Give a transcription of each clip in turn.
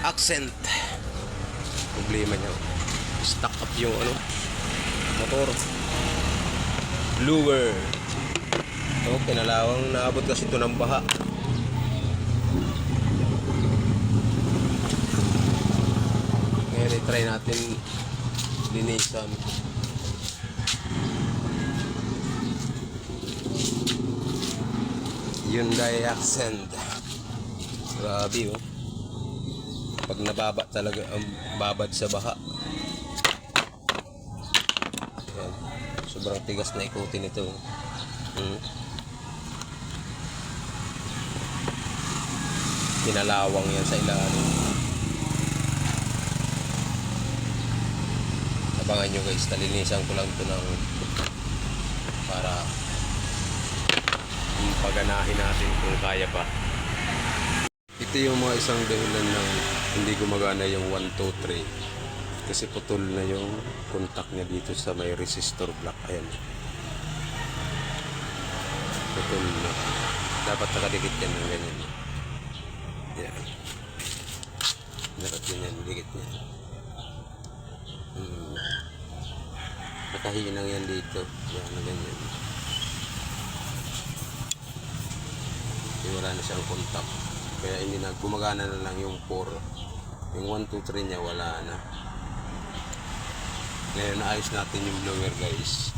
accent. Problema niya, stuck up yung motor. Blower. Ito, kinalawang naabot kasi ito ng baha. Ngayon try natin linisan. Hyundai Accent. Grabe oh. Pag nababa talaga ang babad sa baha. Ayan. Sobrang tigas na ikutin ito. Pinalawang yan sa ilalim. Abangan nyo guys, talinisan ko lang ito para paganahin natin kung kaya pa. Ito yung mga isang dahilan ng hindi gumagana yung 1, 2, 3 kasi putol na yung contact niya dito sa may resistor block. Ayan, putol na. Dapat nakadikit yan ng ganyan. Ayan, dapat ganyan, dikit niya. Nakahinang yan dito. Ayan na ganyan. Wala na siyang contact, kaya hindi na gumagana na lang yung 4. Yung 1, 2, 3 niya wala na. Ngayon naayos natin yung blower guys.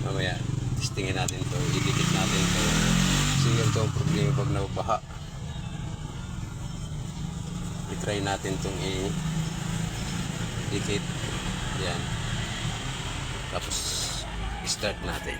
Mamaya testingin natin to, idikit natin to kasi ganito ang problema pag nabaha. I-try natin itong i-dikit. Yan, tapos start natin.